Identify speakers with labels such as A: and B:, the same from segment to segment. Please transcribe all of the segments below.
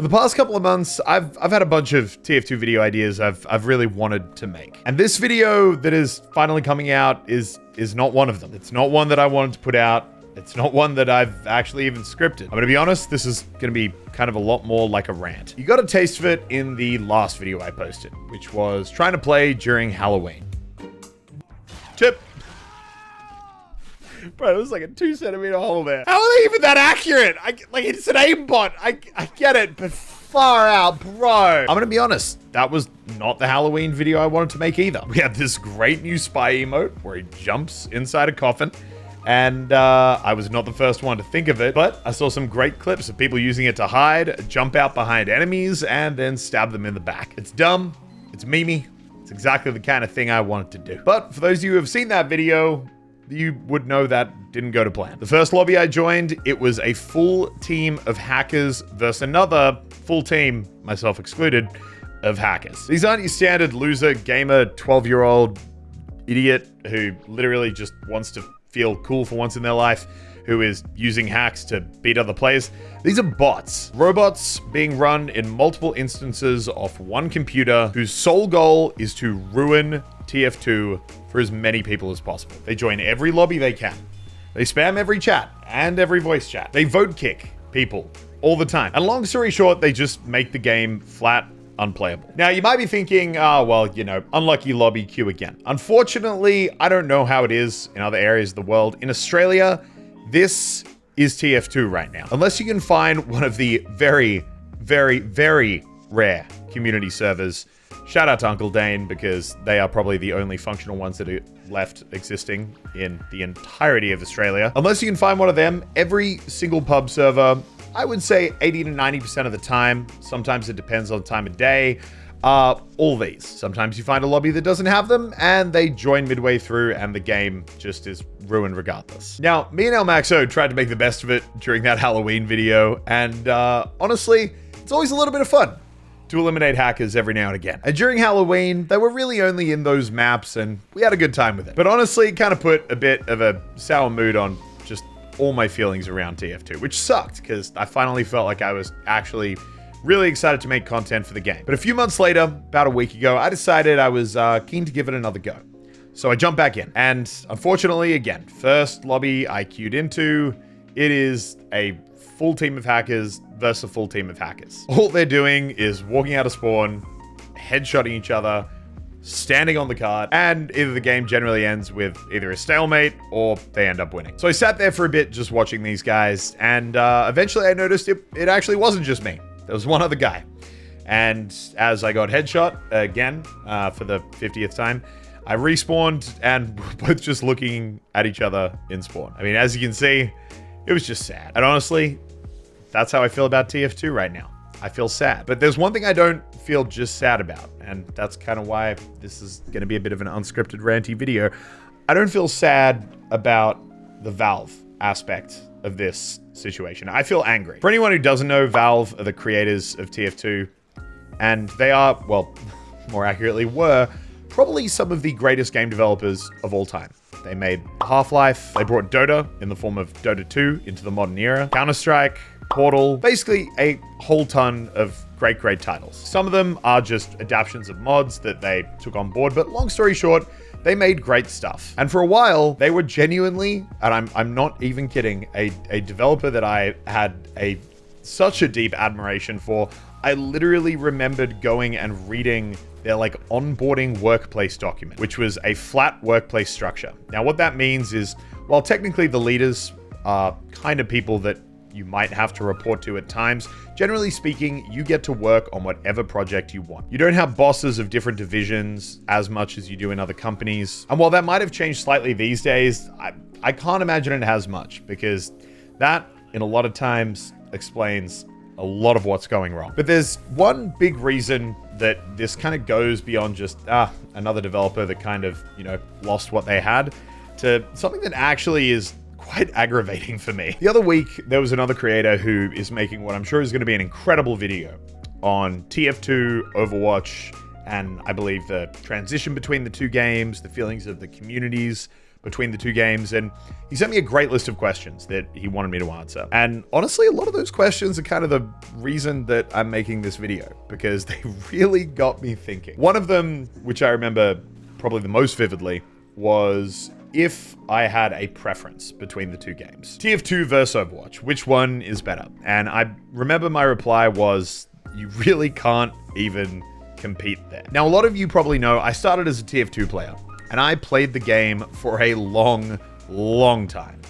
A: For the past couple of months, I've had a bunch of TF2 video ideas I've really wanted to make. And this video that is finally coming out is not one of them. It's not one that I wanted to put out. It's not one that I've actually even scripted. I'm gonna be honest, this is gonna be kind of a lot more like a rant. You got a taste of it in the last video I posted, which was trying to play during Halloween. Chip. Bro, it was like a 2-centimeter hole there. How are they even that accurate? Like, it's an aimbot. I get it, but far out, bro. I'm gonna be honest, that was not the Halloween video I wanted to make either. We had this great new spy emote where he jumps inside a coffin. And I was not the first one to think of it, but I saw some great clips of people using it to hide, jump out behind enemies, and then stab them in the back. It's dumb, it's memey, it's exactly the kind of thing I wanted to do. But for those of you who have seen that video, you would know that didn't go to plan. The first lobby I joined, it was a full team of hackers versus another full team, myself excluded, of hackers. These aren't your standard loser, gamer, 12-year-old idiot who literally just wants to feel cool for once in their life, who is using hacks to beat other players. These are bots. Robots being run in multiple instances off one computer whose sole goal is to ruin TF2 for as many people as possible. They join every lobby they can. They spam every chat and every voice chat. They vote kick people all the time. And long story short, they just make the game flat unplayable. Now, you might be thinking, oh, well, you know, unlucky lobby queue again. Unfortunately, I don't know how it is in other areas of the world. In Australia, this is TF2 right now. Unless you can find one of the very, very, very rare community servers. Shout out to Uncle Dane, because they are probably the only functional ones that are left existing in the entirety of Australia. Unless you can find one of them, every single pub server, I would say 80 to 90% of the time, sometimes it depends on the time of day, all these. Sometimes you find a lobby that doesn't have them, and they join midway through, and the game just is ruined regardless. Now, me and El Maxo tried to make the best of it during that Halloween video, and honestly, it's always a little bit of fun to eliminate hackers every now and again. And during Halloween, they were really only in those maps, and we had a good time with it. But honestly, it kind of put a bit of a sour mood on just all my feelings around TF2, which sucked because I finally felt like I was actually really excited to make content for the game. But a few months later, about a week ago, I decided I was keen to give it another go. So I jumped back in, and unfortunately, again, first lobby I queued into, it is a full team of hackers versus a full team of hackers. All they're doing is walking out of spawn, headshotting each other, standing on the card, and either the game generally ends with either a stalemate or they end up winning. So I sat there for a bit just watching these guys, and eventually I noticed it actually wasn't just me. There was one other guy. And as I got headshot again for the 50th time, I respawned and we're both just looking at each other in spawn. I mean, as you can see, it was just sad. And honestly, that's how I feel about TF2 right now. I feel sad. But there's one thing I don't feel just sad about, and that's kind of why this is going to be a bit of an unscripted, ranty video. I don't feel sad about the Valve aspect of this situation. I feel angry. For anyone who doesn't know, Valve are the creators of TF2, and they are, well, more accurately were, probably some of the greatest game developers of all time. They made Half-Life, they brought Dota in the form of Dota 2 into the modern era, Counter-Strike, Portal, basically a whole ton of great titles. Some of them are just adaptations of mods that they took on board, but long story short, they made great stuff. And for a while, they were genuinely, and I'm not even kidding, a developer that I had such a deep admiration for. I literally remembered going and reading their like onboarding workplace document, which was a flat workplace structure. Now, what that means is, while technically the leaders are kind of people that you might have to report to at times, generally speaking, you get to work on whatever project you want. You don't have bosses of different divisions as much as you do in other companies. And while that might have changed slightly these days, I can't imagine it has much, because that, in a lot of times, explains a lot of what's going wrong. But there's one big reason that this kind of goes beyond just, another developer that kind of, lost what they had, to something that actually is quite aggravating for me. The other week, there was another creator who is making what I'm sure is going to be an incredible video on TF2, OverWatch, and I believe the transition between the two games, the feelings of the communities between the two games, and he sent me a great list of questions that he wanted me to answer. And honestly, a lot of those questions are kind of the reason that I'm making this video, because they really got me thinking. One of them, which I remember probably the most vividly, was if I had a preference between the two games. TF2 versus Overwatch, which one is better? And I remember my reply was, you really can't even compete there. Now, a lot of you probably know I started as a TF2 player, and I played the game for a long time.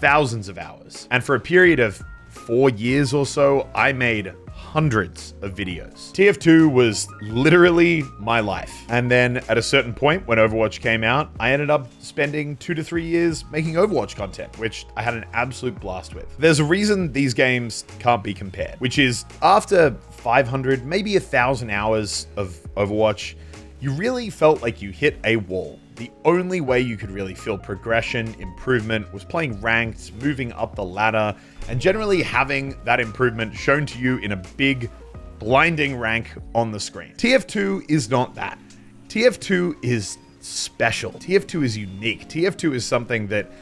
A: Thousands of hours. And for a period of 4 years or so, I made hundreds of videos. TF2 was literally my life. And then at a certain point when Overwatch came out, I ended up spending 2 to 3 years making Overwatch content, which I had an absolute blast with. There's a reason these games can't be compared, which is after 500, maybe 1,000 hours of Overwatch, you really felt like you hit a wall. The only way you could really feel progression, improvement, was playing ranked, moving up the ladder, and generally having that improvement shown to you in a big, blinding rank on the screen. TF2 is not that. TF2 is special. TF2 is unique. TF2 is something that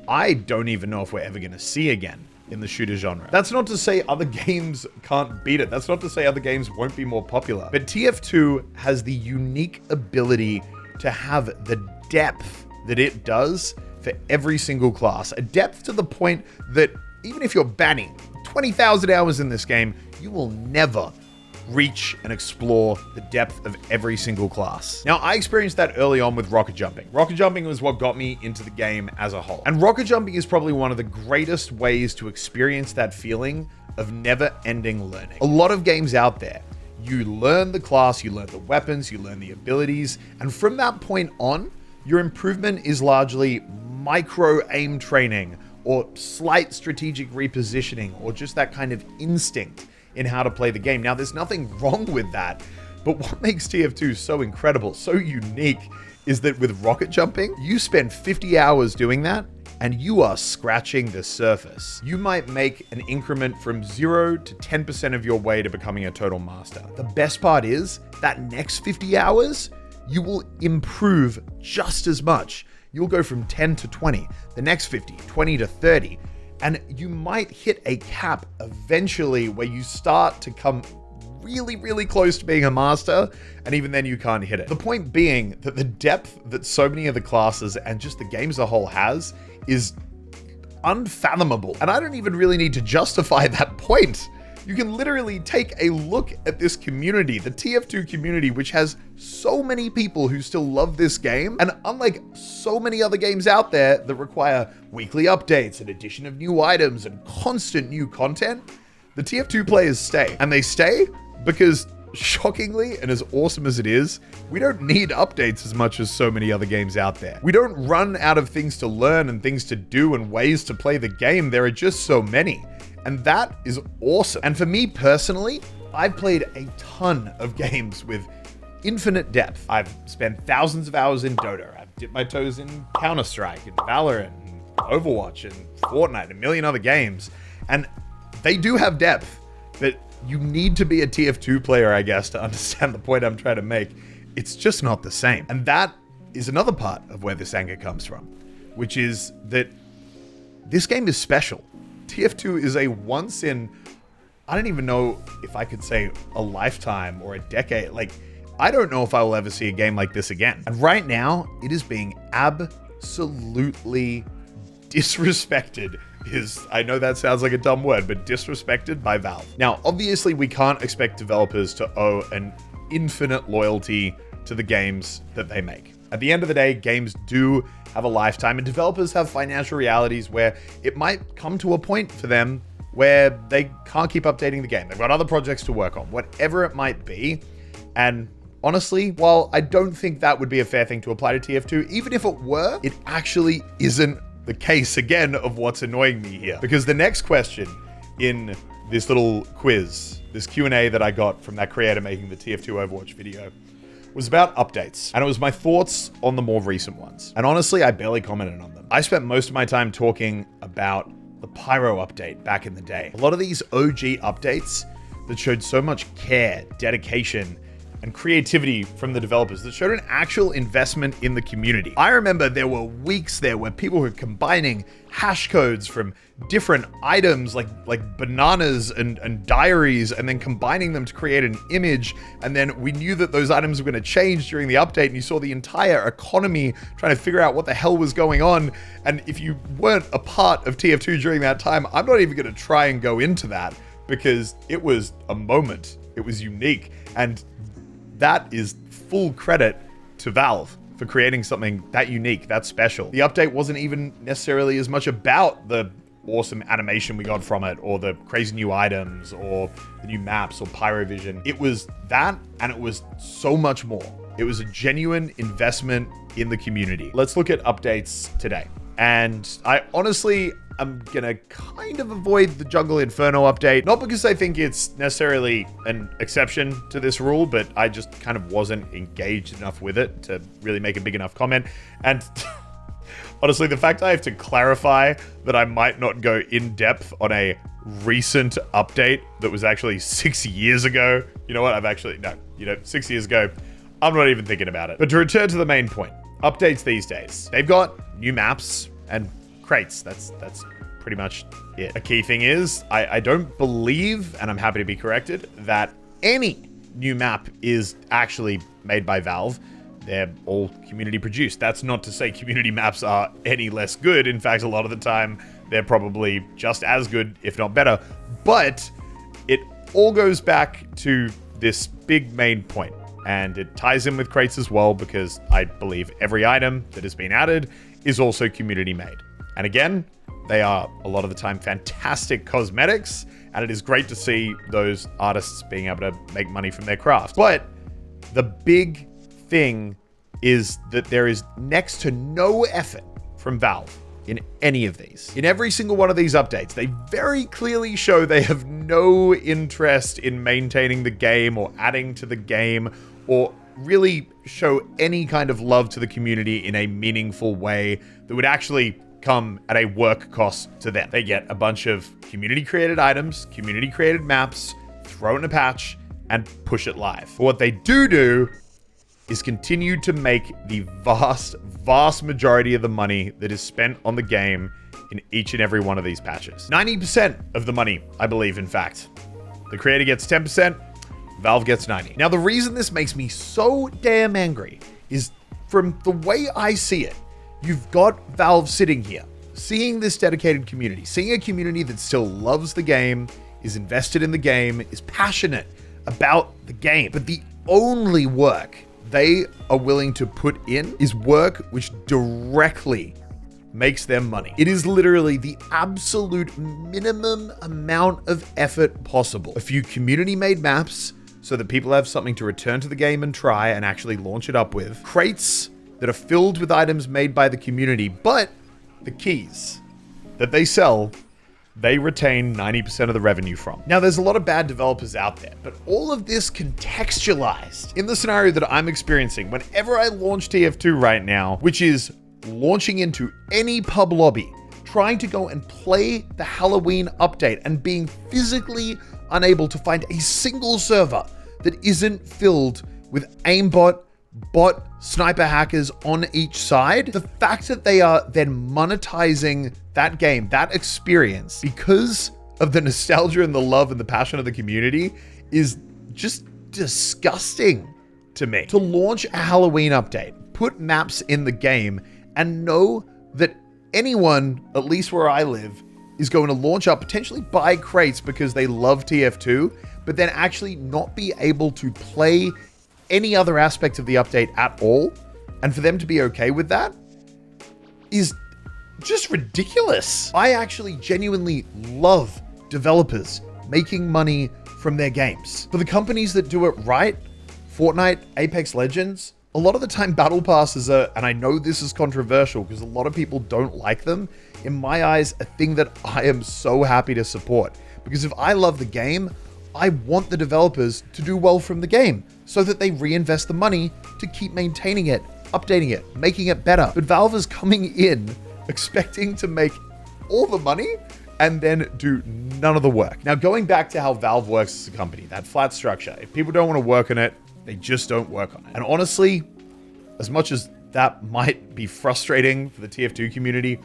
A: I don't even know if we're ever going to see again in the shooter genre. That's not to say other games can't beat it. That's not to say other games won't be more popular. But TF2 has the unique ability to have the depth that it does for every single class. A depth to the point that even if you're banning 20,000 hours in this game, you will never reach and explore the depth of every single class. Now, I experienced that early on with rocket jumping. Rocket jumping was what got me into the game as a whole. And rocket jumping is probably one of the greatest ways to experience that feeling of never-ending learning. A lot of games out there, you learn the class, you learn the weapons, you learn the abilities, and from that point on, your improvement is largely micro aim training or slight strategic repositioning or just that kind of instinct in how to play the game. Now, there's nothing wrong with that, but what makes TF2 so incredible, so unique, is that with rocket jumping, you spend 50 hours doing that, and you are scratching the surface. You might make an increment from 0 to 10% of your way to becoming a total master. The best part is that next 50 hours, you will improve just as much. You'll go from 10 to 20, the next 50, 20 to 30, and you might hit a cap eventually where you start to come really close to being a master, and even then you can't hit it. The point being that the depth that so many of the classes and just the game as a whole has is unfathomable. And I don't even really need to justify that point. You can literally take a look at this community, the TF2 community, which has so many people who still love this game. And unlike so many other games out there that require weekly updates and addition of new items and constant new content, the TF2 players stay. And they stay because, shockingly, and as awesome as it is, we don't need updates as much as so many other games out there. We don't run out of things to learn and things to do and ways to play the game. There are just so many. And that is awesome. And for me personally, I've played a ton of games with infinite depth. I've spent thousands of hours in Dota. I've dipped my toes in Counter-Strike and Valorant and Overwatch and Fortnite and a million other games. And they do have depth, but you need to be a TF2 player, I guess, to understand the point I'm trying to make. It's just not the same. And that is another part of where this anger comes from, which is that this game is special. TF2 is a once in, I don't even know if I could say a lifetime or a decade. Like, I don't know if I will ever see a game like this again. And right now, it is being absolutely disrespected. I know that sounds like a dumb word, but disrespected by Valve. Now, obviously, we can't expect developers to owe an infinite loyalty to the games that they make. At the end of the day, games do have a lifetime, and developers have financial realities where it might come to a point for them where they can't keep updating the game. They've got other projects to work on, whatever it might be. And honestly, while I don't think that would be a fair thing to apply to TF2, even if it were, it actually isn't the case, again, of what's annoying me here. Because the next question in this little quiz, this Q&A that I got from that creator making the TF2 Overwatch video, was about updates, and it was my thoughts on the more recent ones. And honestly, I barely commented on them. I spent most of my time talking about the Pyro update back in the day. A lot of these OG updates that showed so much care, dedication, and creativity from the developers that showed an actual investment in the community. I remember there were weeks there where people were combining hash codes from different items like bananas and diaries, and then combining them to create an image. And then we knew that those items were going to change during the update, and you saw the entire economy trying to figure out what the hell was going on. And if you weren't a part of TF2 during that time, I'm not even going to try and go into that, because it was a moment. It was unique. And that is full credit to Valve for creating something that unique, that special. The update wasn't even necessarily as much about the awesome animation we got from it, or the crazy new items, or the new maps, or Pyrovision. It was that, and it was so much more. It was a genuine investment in the community. Let's look at updates today. And I honestly am gonna kind of avoid the Jungle Inferno update, not because I think it's necessarily an exception to this rule, but I just kind of wasn't engaged enough with it to really make a big enough comment. And honestly, the fact I have to clarify that I might not go in depth on a recent update that was actually 6 years ago. You know what? 6 years ago, I'm not even thinking about it. But to return to the main point, updates these days, they've got new maps and crates. That's pretty much it. A key thing is, I don't believe, and I'm happy to be corrected, that any new map is actually made by Valve. They're all community produced. That's not to say community maps are any less good. In fact, a lot of the time, they're probably just as good, if not better. But it all goes back to this big main point. And it ties in with crates as well, because I believe every item that has been added is also community made. And again, they are a lot of the time fantastic cosmetics, and it is great to see those artists being able to make money from their craft. But the big thing is that there is next to no effort from Valve in any of these. In every single one of these updates, they very clearly show they have no interest in maintaining the game or adding to the game, or really show any kind of love to the community in a meaningful way that would actually come at a work cost to them. They get a bunch of community created items, community created maps, throw in a patch, and push it live. But what they do is continue to make the vast majority of the money that is spent on the game in each and every one of these patches. 90% of the money, I believe, in fact. The creator gets 10%, Valve gets 90%. Now, the reason this makes me so damn angry is, from the way I see it, you've got Valve sitting here, seeing this dedicated community, seeing a community that still loves the game, is invested in the game, is passionate about the game. But the only work they are willing to put in is work which directly makes them money. It is literally the absolute minimum amount of effort possible. A few community-made maps so that people have something to return to the game and try and actually launch it up with. Crates that are filled with items made by the community, but the keys that they sell, they retain 90% of the revenue from. Now, there's a lot of bad developers out there, but all of this contextualized in the scenario that I'm experiencing whenever I launch TF2 right now, which is launching into any pub lobby, trying to go and play the Halloween update and being physically unable to find a single server that isn't filled with aimbot, bot, sniper hackers on each side. The fact that they are then monetizing that game, that experience, because of the nostalgia and the love and the passion of the community is just disgusting to me. To launch a Halloween update, put maps in the game, and know that anyone, at least where I live, is going to launch up, potentially buy crates because they love TF2, but then actually not be able to play any other aspect of the update at all, and for them to be okay with that is just ridiculous. I actually genuinely love developers making money from their games. For the companies that do it right, Fortnite, Apex Legends, a lot of the time battle passes are, and I know this is controversial because a lot of people don't like them, in my eyes, a thing that I am so happy to support. Because if I love the game, I want the developers to do well from the game so that they reinvest the money to keep maintaining it, updating it, making it better. But Valve is coming in expecting to make all the money and then do none of the work. Now, going back to how Valve works as a company, that flat structure, if people don't want to work on it, They just don't work on it. And honestly, as much as that might be frustrating for the TF2 community,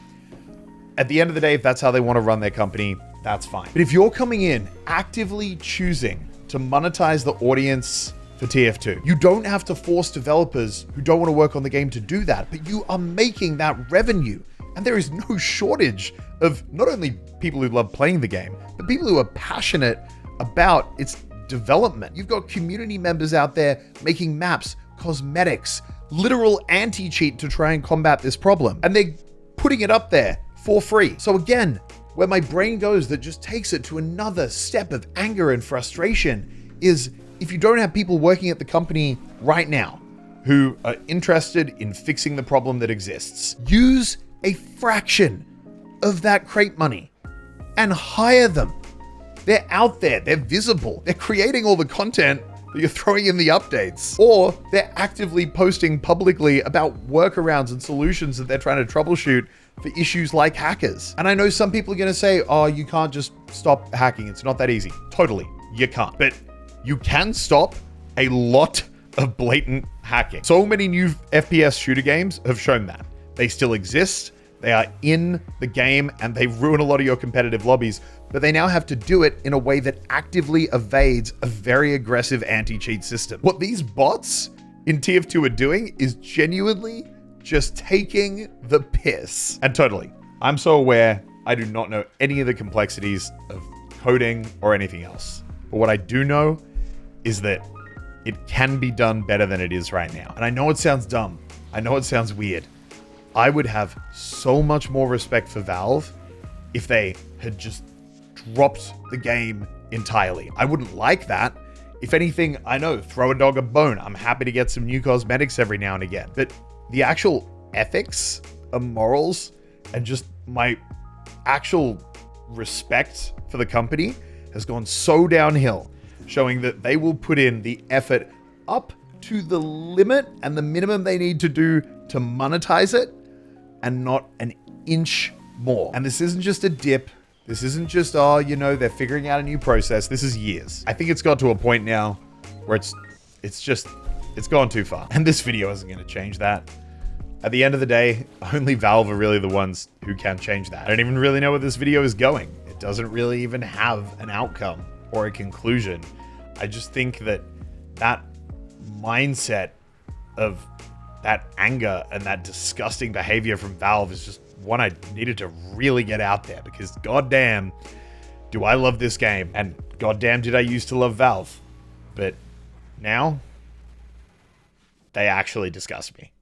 A: at the end of the day, if that's how they want to run their company, that's fine. But if you're coming in actively choosing to monetize the audience for TF2, you don't have to force developers who don't want to work on the game to do that, but you are making that revenue. And there is no shortage of not only people who love playing the game, but people who are passionate about its development. You've got community members out there making maps, cosmetics, literal anti-cheat to try and combat this problem. And they're putting it up there for free. So again, where my brain goes that just takes it to another step of anger and frustration is if you don't have people working at the company right now who are interested in fixing the problem that exists, use a fraction of that crate money and hire them. They're out there, they're visible, they're creating all the content that you're throwing in the updates, or they're actively posting publicly about workarounds and solutions that they're trying to troubleshoot for issues like hackers. And I know some people are gonna say, oh, you can't just stop hacking. It's not that easy. Totally, you can't. But you can stop a lot of blatant hacking. So many new FPS shooter games have shown that. They still exist, they are in the game, and they ruin a lot of your competitive lobbies, but they now have to do it in a way that actively evades a very aggressive anti-cheat system. What these bots in TF2 are doing is genuinely just taking the piss. And totally, I'm so aware I do not know any of the complexities of coding or anything else. But what I do know is that it can be done better than it is right now. And I know it sounds dumb. I know it sounds weird. I would have so much more respect for Valve if they had just dropped the game entirely. I wouldn't like that. If anything, I know, throw a dog a bone. I'm happy to get some new cosmetics every now and again. But the actual ethics and morals and just my actual respect for the company has gone so downhill, showing that they will put in the effort up to the limit and the minimum they need to do to monetize it, and not an inch more. And this isn't just a dip. This isn't just, oh, you know, they're figuring out a new process. This is years. I think it's got to a point now where it's gone too far. And this video isn't going to change that. At the end of the day, only Valve are really the ones who can change that. I don't even really know where this video is going. It doesn't really even have an outcome or a conclusion. I just think that that mindset of that anger and that disgusting behavior from Valve is just one I needed to really get out there, because goddamn, do I love this game, and goddamn did I used to love Valve, but now they actually disgust me.